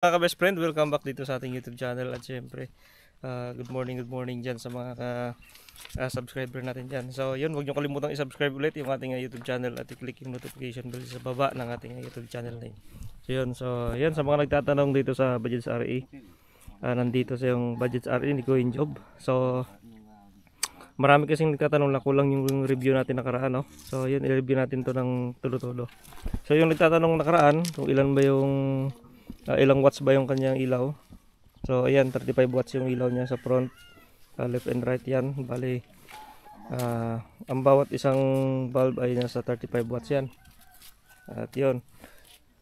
Mga ka-best friend, welcome back dito sa ating YouTube channel at syempre good morning dyan sa mga subscriber natin dyan. So yun, huwag nyo kalimutang i-subscribe ulit yung ating YouTube channel at i-click yung notification bell sa baba ng ating YouTube channel name. So yun, sa mga nagtatanong dito sa Budgets RE, nandito sa yung Budgets RE ni Kuya Job. So marami kasing nagtatanong na kulang yung review natin nakaraan, no? So yun, i-review natin to ng tulo-tulo. So yung nagtatanong nakaraan kung ilan ba yung ilang watts ba yung kanyang ilaw. So ayan, 35 watts yung ilaw niya sa front, left and right yan. Bali ang bawat isang bulb ay nasa 35 watts yan. At yun,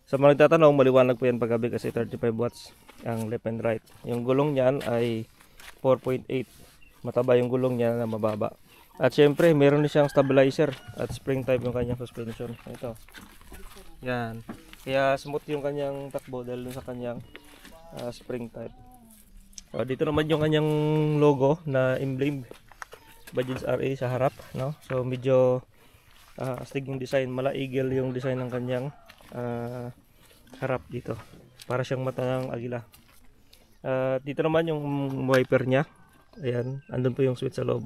sa mga nagtatanong, maliwanag po yan paggabi kasi 35 watts ang left and right. Yung gulong niyan ay 4.8, mataba yung gulong niya na mababa. At syempre meron din siyang stabilizer at spring type yung kanyang suspension. Ito yan, kaya smooth yung kanyang takbo dahil sa kanyang spring type. Dito naman yung kanyang logo na emblem Budgets RE sa harap, no? So medyo astig yung design, mala eagle yung design ng kanyang harap dito. Para siyang mata ng agila. Dito naman yung wiper niya. Ayan, andun po yung switch sa loob.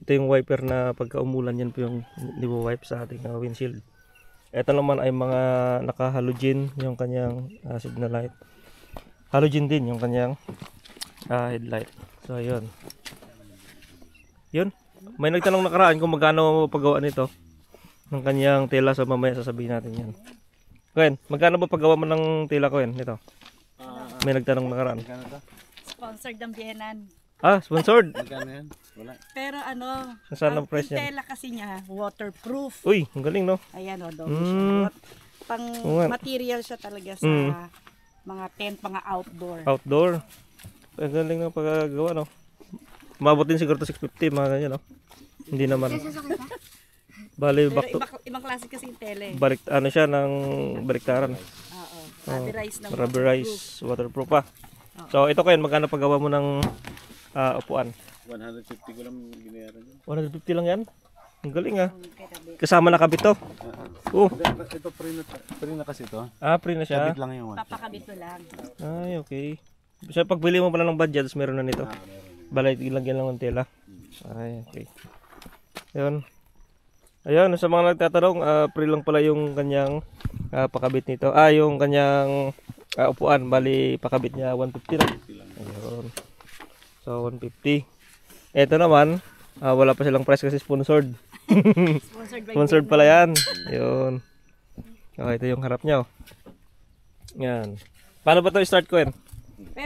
Ito yung wiper na pagka umulan, yan po yung niwo-wipe sa ating windshield. Ito naman ay mga naka-halogen yung kanyang signal light. Halogen din yung kanyang headlight. So ayun. Yun. May nagtanong nakaraan kung magkano paggawa nito ng kanyang tela, so mamaya sasabihin natin yan. Kuya, magkano ba paggawa mo ng tela, Kuya, nito? May nagtanong nakaraan. Sponsored ng Biyenan. Sponsored. Magkano yan? Wala. Pero ano, Nasaan ang price niya? tela kasi niya, waterproof. Uy, ang galing, no? Ayan o, siya. Pang material siya talaga sa mga tent, mga outdoor. Outdoor. Ang galing ng paggawa, no? Mabot din siguro to 650, mga ganyan, no? Hindi naman. Bali, Pero ibang klase kasi yung tela eh. ano siya ng baliktaran. Oo. Rubberized na Rubberized, waterproof pa. So ito, Kuya, magkano paggawa mo ng upuan? 150 ko lang binayaran yun. 150 lang yan? Ang galing, kasama na kabit to. Ito free na kasi ito. Free na siya. Kabit lang yung 150. Papakabit mo lang. Ay, okay. So pagbili mo pala ng budget, meron na nito. Balay, ilagyan lang ng tela. Ay, okay. Yun. Ayun, sa mga nagtatanong, free lang pala yung kanyang pakabit nito. Yung kanyang upuan, bali pakabit niya 150 lang. Ayun. So 150. Ito naman, wala pa silang price kasi sponsored. Sponsored pala yan. Ayun. Okay, ito yung harap niya. Yan. Paano ba ito i-start, Kuya?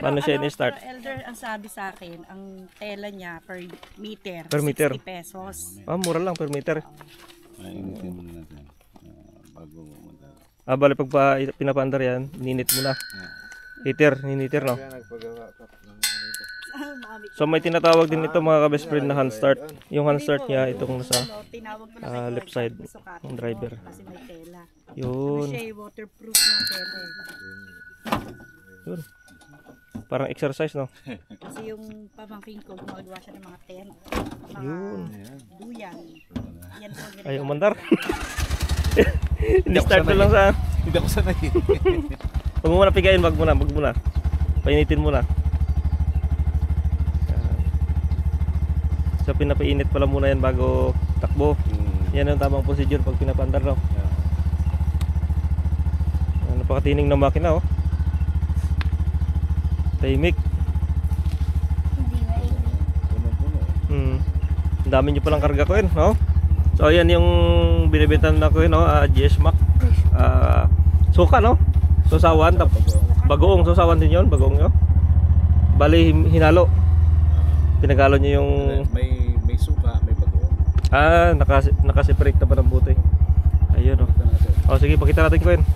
Paano siya i-start? Pero elder, ang sabi sa akin, ang tela niya per meter, Per meter. 60 pesos. Mura lang per meter. Initin muna natin. Bago pumunta. Bali pag pinapaandar yan, ninit mo na. Niniter, no? So may tinatawag din ito, mga ka-best friend, na hand start. Yung hand start niya, itong nasa left side ng driver. Kasi may tela. Yun. Siya yung waterproof na tela eh. Yun. Parang exercise, no? Kasi yung pamangkin ko, gumagawa siya ng mga tent. Yun. Duyan. Yan po. Ay, umandar. Ini-start ko lang sa... Hindi ako sanay. Huwag mo muna pigain, wag muna. Painitin muna. So pinapainit pala muna yan bago takbo. Yan ang tamang procedure pag pinapandar, no? Napakatining ng makina, oh. Tahimik. Ang dami nyo palang karga ko yun, no? So ayan yung binibenta na ko yun, no? GS-Max. Suka, no? Susawan, bagoong susawan din yun, bagoong nyo. Bali hinalo. Pinagalo nyo yung... May suka, may bagoong. Nakaseparate na pa ng buti. Ayun, oh. Sige, pakita natin ko yun.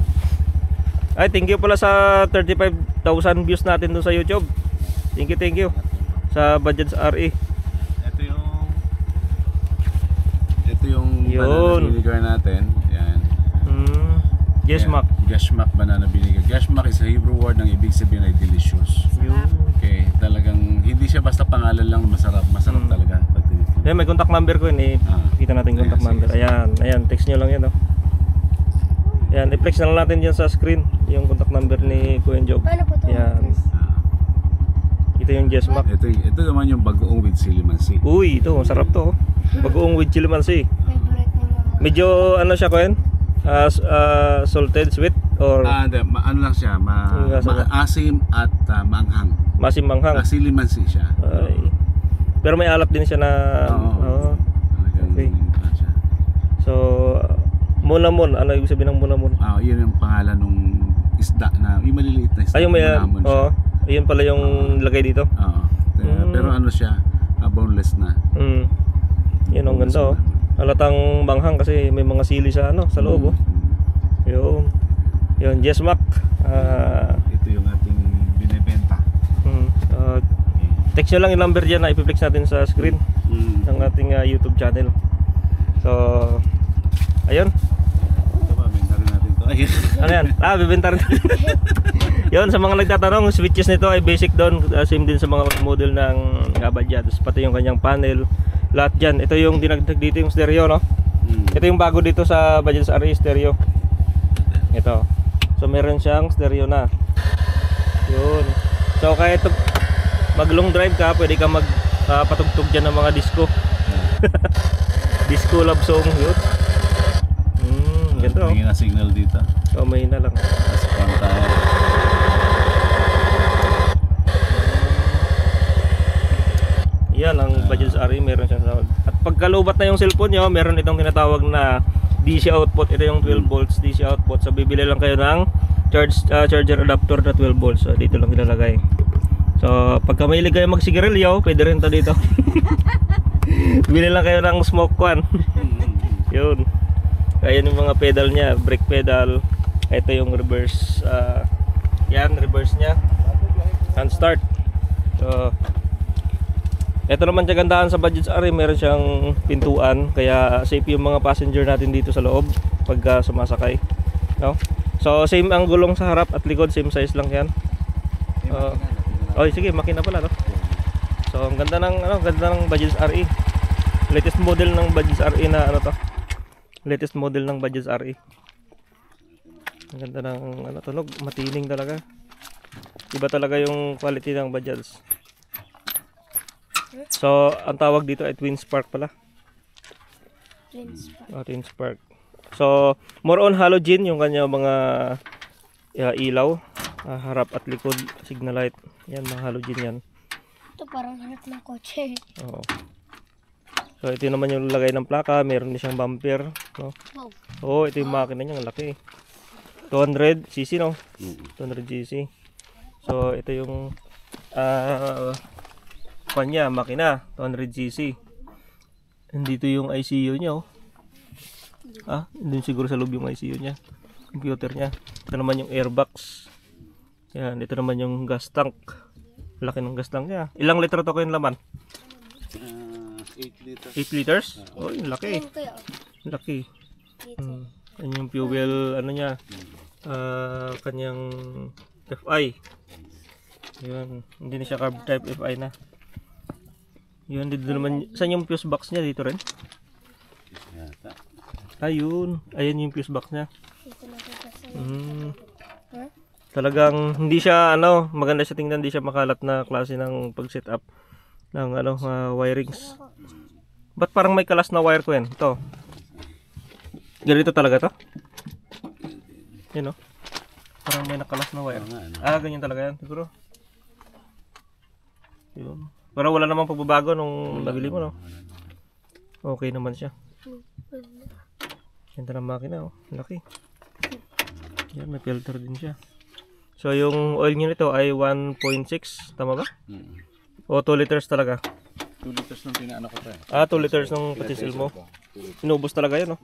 Ay, thank you pala sa 35,000 views natin dun sa YouTube. Thank you. Sa Budgets RE. Ito yung banana vinegar natin. Yan. GS-Max. GS-Max banana vinegar. GS-Max is a Hebrew word ng ibig sabihin ay delicious. Okay, talagang hindi siya basta pangalan lang, masarap talaga. May contact number ko yun, kita natin contact number. Ayan, text nyo lang yan, oh. Yan, i-flex na lang natin dyan sa screen yung contact number ni Kuya Job. Paano po ito? Yan. Ito yung Jesmac. Ito naman yung bagoong with silimansi. Uy, ito, masarap to. Bagoong with chilimansi. Favorite mo mga. Medyo ano siya, Kuya? Salted, sweet, or Hindi, ano lang siya, maasim at maanghang. masim-manghang. Silimansi siya. Ay. Pero may alat din siya na Oo. Talagang, Okay. siya. So, munamon, ano ibig sabihin ng munamon? Yun yung pangalan ng isda na, yung maliliit na isda. Ay, yung may, Munamon siya. ayun pala yung lagay dito. Oo. Pero ano siya, boneless na. Yun, ang ganda, oh. Halatang manghang kasi may mga sili sa ano, sa loob, oh. Yun. Yun, Jesmac. Ito yung ating binebenta. Text nyo lang yung number dyan na ipiplex natin sa screen ng ating YouTube channel. So, ayun. Ito ba, benta rin natin ito. Ayun. Ano yan? Bibenta rin. Yun, sa mga nagtatanong, switches nito ay basic doon. Same din sa mga model ng Bajaj. Pati yung kanyang panel. Lahat dyan. Ito yung dinagdag dito yung stereo, no? Ito yung bago dito sa Bajaj RE stereo. Ito. So, meron siyang stereo na. Yun. So, kahit mag long drive ka, pwede ka magpatugtog dyan ng mga disco. Disco love song. Yun. Ganda, oh. May na signal dito. So, may na lang. Nasa front tayo. Yan ang Bajaj RE, meron siyang sound. At pagkalubat na yung cellphone nyo, meron itong tinatawag na DC output. Ito yung 12 volts DC output. So bibili lang kayo ng charger adapter na 12 volts. So dito lang ilalagay. So pagka mahilig kayo magsigarilyo, pwede rin to dito. Bili lang kayo ng smoke can. Yun. Ayan yung mga pedal niya, brake pedal. Ito yung reverse. Yan, reverse niya. And start. So ito naman kagandahan sa Bajaj RE, meron siyang pintuan kaya safe yung mga passenger natin dito sa loob pag sumasakay, no? So same ang gulong sa harap at likod, same size lang yan. Sige, makina pala, no? So ang ganda ng Bajaj RE. Latest model ng Bajaj RE na ano to? Latest model ng Bajaj RE. Ang ganda ng tunog, matining talaga. Iba talaga yung quality ng Bajaj. So, ang tawag dito ay Twin Spark pala. Twin Spark. So, more on halogen yung kanya mga ilaw, harap at likod, signal light. Yan, mga halogen yan. Ito parang harap ng kotse. Oo. So, ito naman yung lagay ng plaka, meron din siyang bumper, no? Wow. Ito yung makina niya, ang laki. 200cc, no? 200cc. So, ito yung kanya makina 200cc. Nandito yung ICU niya, oh. Doon siguro sa loob yung ICU niya, computer niya. Ito naman yung airbox. Yan, ito naman yung gas tank. Laki ng gas tank niya. Ilang litro to yung laman? 8 liters. 8 liters? Oh, yung laki. Laki. Yan yung fuel ano niya. Kanyang FI. Yun, hindi na siya carb type FI na. Yun, dito naman, saan yung fuse box niya? Dito rin? Ayun, ayan yung fuse box niya. Talagang hindi siya maganda siya tingnan, hindi siya makalat na klase ng pag set up ng wirings. Ba't parang may kalas na wire ko yan? Ito. Ganito talaga to? Yun, oh. Parang may nakalas na wire. Ganyan talaga yan siguro. Yun. Pero wala namang pagbabago nung nabili mo, no? Okay naman siya. Ganda ng makina, oh. Laki. Yan, may filter din siya. So, yung oil niya nito ay 1.6. Tama ba? O 2 liters talaga? 2 liters nung pinaano ko pa. 2 liters nung patisil mo. Inubos talaga yan, no?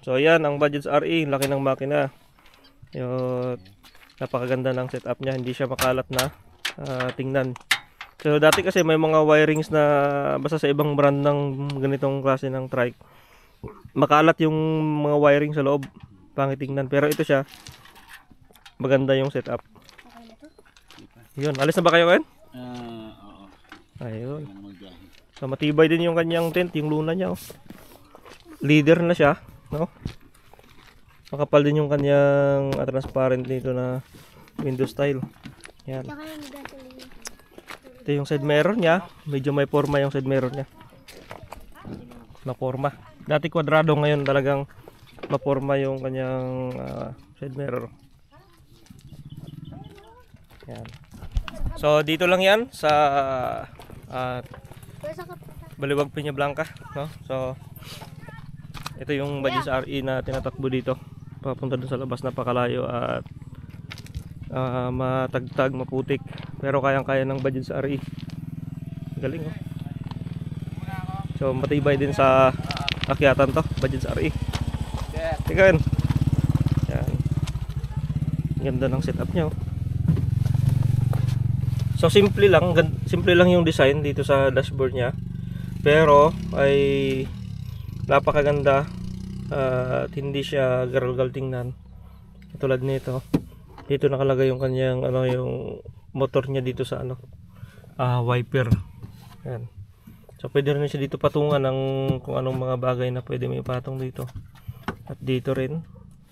So, yan, ang Bajaj RE. Laki ng makina. Yung, napakaganda ng setup niya. Hindi siya makalat na tingnan. So dati kasi may mga wirings na basta sa ibang brand ng ganitong klase ng trike, makalat yung mga wiring sa loob, pangit tingnan. Pero ito siya, maganda yung setup. Yun, alis na ba kayo, Ken? Oo. Ayun. So matibay din yung kanyang tent, yung luna niya, oh. Leader na siya, no? Makapal din yung kanyang transparent dito na window style. Yan. Tsaka yung gasoline. Ito yung side mirror niya. Medyo may forma yung side mirror niya. Maporma. Dati kwadrado, ngayon talagang maporma yung kanyang side mirror. Yan. So dito lang yan sa Baliwag Peña Blanca, no? So ito yung budget sa RE na tinatakbo dito. Papunta dun sa labas, napakalayo at matagtag, maputik. Pero kayang-kaya ng budget sa RE. Galing, oh. So matibay din sa akyatan to, budget sa RE. Tingnan. Yan. Ganda ng setup niya, oh. So simple lang yung design dito sa dashboard niya. Pero ay napakaganda at hindi siya garalgal tingnan. Tulad nito. Dito nakalagay yung kanyang yung motor niya dito sa wiper. Yan. So pwede rin siya dito patungan ng kung anong mga bagay na pwede may patong dito. At dito rin.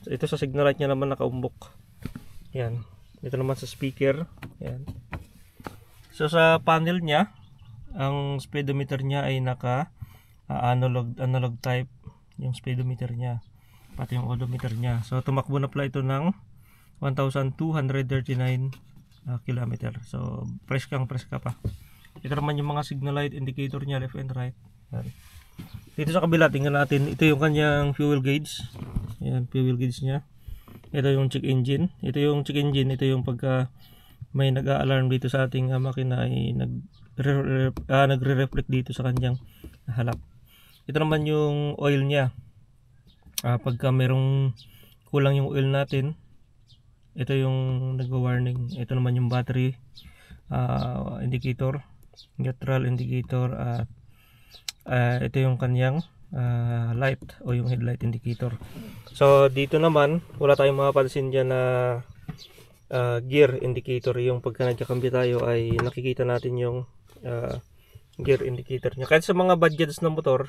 So, ito sa signal light niya naman nakaumbok. Yan. Dito naman sa speaker. Yan. So sa panel niya, ang speedometer niya ay naka analog type yung speedometer niya, pati yung odometer niya. So tumakbo na pala ito ng 1,239 km. So fresh ka pa. Ito naman yung mga signal light indicator niya, left and right. Yan. Dito sa kabila, tingnan natin. Ito yung kanyang fuel gauge. Yan, fuel gauge niya. Ito yung check engine. Ito yung check engine. Ito yung pagka may nag-a-alarm dito sa ating makina ay nagre-reflect dito sa kanyang halap. Ito naman yung oil niya. Pagka merong kulang yung oil natin, ito yung nagwa-warning. Ito naman yung battery indicator, neutral indicator, at ito yung kanyang light o yung headlight indicator. So dito naman wala tayong mapapansin dyan na gear indicator. Yung pagka nagkakambyo tayo ay nakikita natin yung gear indicator niya. Kahit sa mga budgets na motor,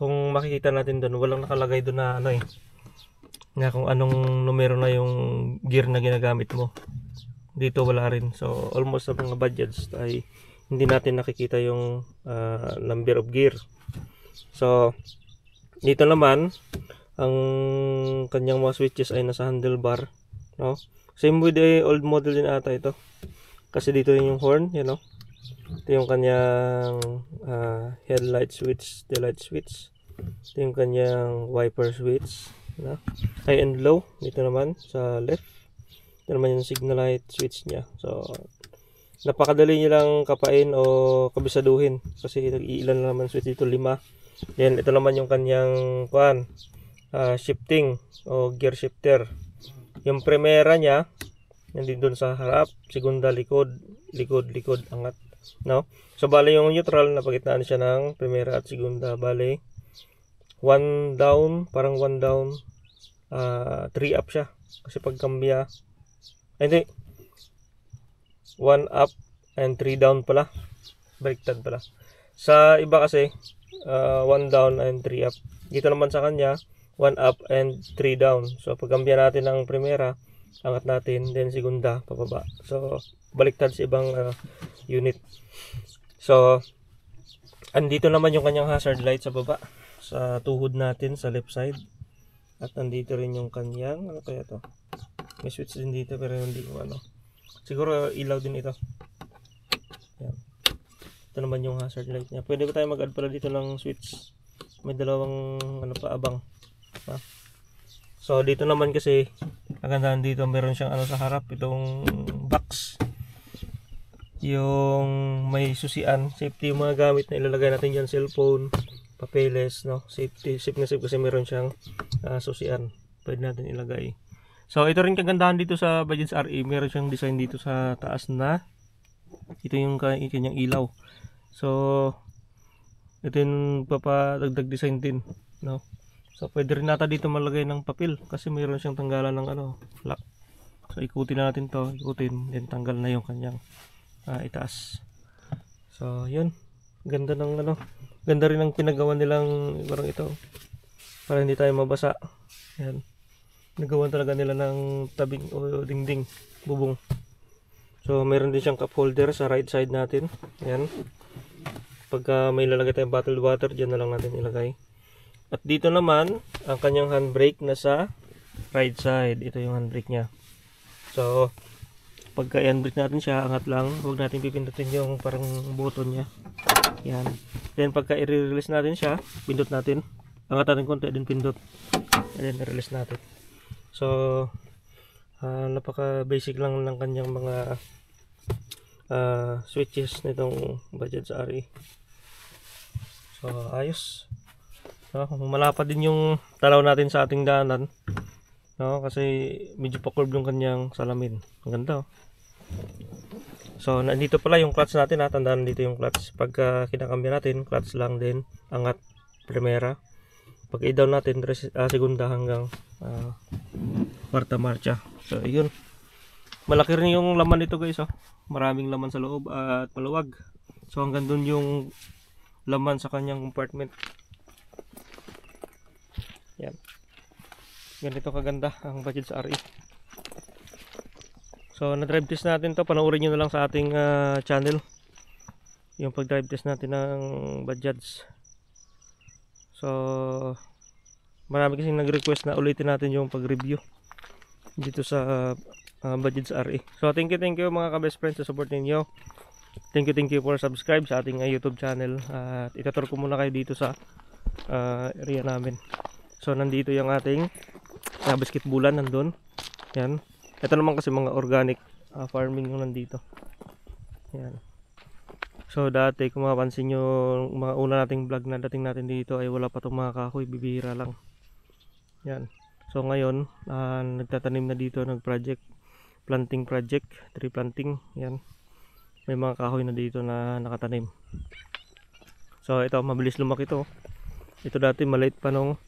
kung makikita natin doon, walang nakalagay doon na na kung anong numero na yung gear na ginagamit mo. Dito wala rin. So almost sa mga budgets ay hindi natin nakikita yung number of gear. So dito naman ang kanyang mga switches ay nasa handlebar, no? Same with the old model din ata ito. Kasi dito yung horn, you know. Ito yung kanyang headlight switch, taillight switch. Ito yung kanyang wiper switch, no? High and low dito naman sa left. Ito naman yung signal light switch niya. So napakadali niya lang kapain o kabisaduhin kasi nag-iilan naman switch dito, 5. Yan, ito naman yung kanyang shifting o gear shifter. Yung primera niya nandito doon sa harap, segunda likod, likod, angat, no? So bale yung neutral na pagitnaan siya ng primera at segunda, bale 1 down, parang 1 down, 3 up siya kasi pagkambya hindi 1 up and 3 down pala, baliktad pala. Sa iba kasi 1 down and 3 up. Dito naman sa kanya 1 up and 3 down. So pagkambya natin ng primera, angat natin, then segunda pababa. So baliktad sa ibang unit. So andito naman yung kanyang hazard light sa baba, sa tuhod natin sa left side. At andito rin yung kanyang kaya to. May switch din dito pero hindi ko siguro ilaw din ito. Yan. Ito naman yung hazard light niya. Pwede ba tayo mag-add pala dito ng switch? May dalawang abang. So dito naman kasi kagandahan dito, meron siyang sa harap, itong box. Yung may susian, safety yung mga gamit na ilalagay natin diyan, cellphone, papeles, no? Safety, safe na safe kasi meron siyang susian. Pwede natin ilagay. So ito rin kagandahan dito sa Bajaj RE, meron siyang design dito sa taas na ito yung kanyang ilaw. So ito yung papadagdag design din, no? So pwede rin nata dito malagay ng papel kasi mayroon siyang tanggalan ng lock. So ikutin na natin to, then tanggal na yung kanyang itaas. So yun, ganda ng ganda rin ang pinagawa nilang parang ito para hindi tayo mabasa. Yan. Nagawan talaga nila ng tabing o dingding, bubong. So meron din siyang cup holder sa right side natin. Ayan. Pagka may lalagay tayong bottled water, dyan na lang natin ilagay. At dito naman, ang kanyang handbrake nasa right side. Ito yung handbrake niya. So pagka i-handbrake natin siya, angat lang. Huwag natin pipindutin yung parang button niya. Yan. Then pagka i-release natin siya, pindot natin. Angat natin konti, din pindot. And then i-release natin. So napaka basic lang ng kanyang mga switches nitong Bajaj RE. So ayos. No, malapad din yung talaw natin sa ating daanan. No, kasi medyo pa-curve yung kanyang salamin. Ang ganda oh. So nandito pala yung clutch natin ha. Tandaan dito yung clutch. Pagka kinakambya natin, clutch lang din. Angat primera. Pag i-down natin, segunda hanggang kwarta marcha. So yun. Malaki rin yung laman nito guys oh. Maraming laman sa loob at maluwag. So hanggang dun yung laman sa kanyang compartment. Yan. Ganito kaganda ang Bajaj RE. So na-drive test natin to. Panoorin nyo na lang sa ating channel. Yung pag-drive test natin ng Bajaj. So marami kasing nag-request na ulitin natin yung pag-review dito sa Bajaj RE. So thank you mga ka-best friends sa support ninyo. Thank you for subscribe sa ating YouTube channel. At itatur ko muna kayo dito sa area namin. So nandito yung ating basketbulan nandun. Yan. Ito naman kasi mga organic farming yung nandito. Yan. So dati kung mapapansin nyo mga una nating vlog na dating natin dito ay wala pa itong mga kahoy, bibihira lang. Yan. So ngayon nagtatanim na dito ng planting project, tree planting. Yan. May mga kahoy na dito na nakatanim. So ito mabilis lumaki to. Ito dati maliit pa nung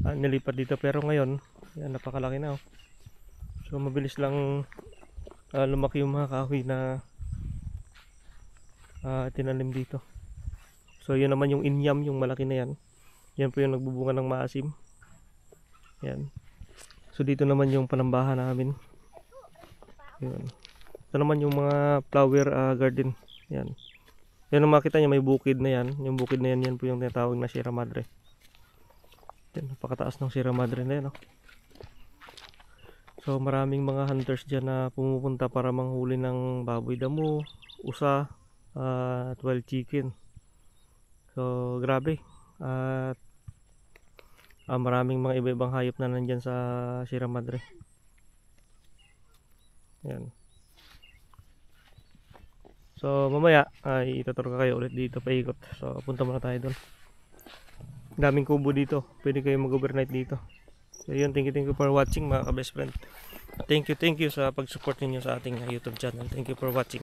nilipat dito pero ngayon yan, napakalaki na oh. So mabilis lang lumaki yung mga kahoy na tinanim dito. So yun naman yung inyam, yung malaki na yan. Yan po yung nagbubunga ng maasim. Yan. So dito naman yung panambahan namin. Yun. Ito naman yung mga flower garden. Yan. Yan ang makita nyo, may bukid na yan. Yung bukid na yan, yan po yung tinatawag na Sierra Madre. Yan, napakataas ng Sierra Madre na yan oh. So maraming mga hunters dyan na pumupunta para manghuli ng baboy damo, usa, at wild chicken. So grabe. At maraming mga iba-ibang hayop na nandyan sa Sierra Madre. Yan. So mamaya ay itutur ka kayo ulit dito paikot. So punta muna tayo doon. Daming kubo dito. Pwede kayo mag-overnight dito. So yun, thank you for watching mga ka-best friend. Thank you sa pag-support ninyo sa ating YouTube channel. Thank you for watching.